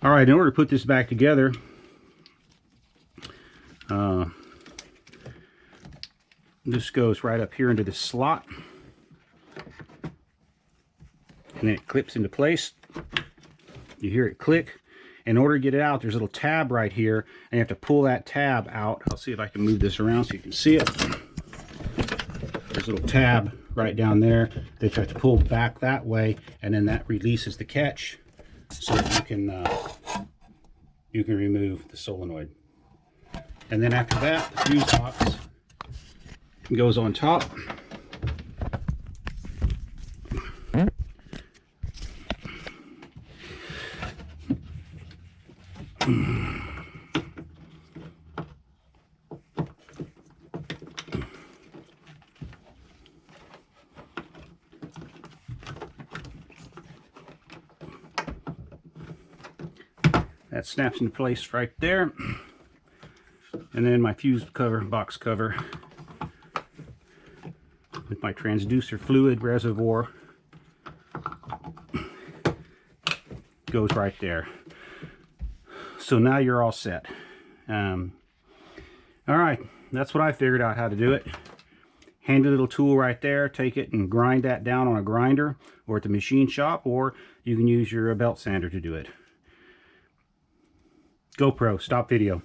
All right, in order to put this back together, this goes right up here into the slot, and then it clips into place. You hear it click. In order to get it out, there's a little tab right here, and you have to pull that tab out. I'll see if I can move this around so you can see it. There's a little tab right down there that you have to pull back that way, and then that releases the catch so that you can remove the solenoid. And then after that, the fuse box goes on top. That snaps into place right there. And then my fuse cover, box cover, with my transducer fluid reservoir goes right there. So now you're all set. All right, that's what I figured out how to do it. Handy little tool right there. Take it and grind that down on a grinder or at the machine shop, or you can use your belt sander to do it. GoPro, stop video.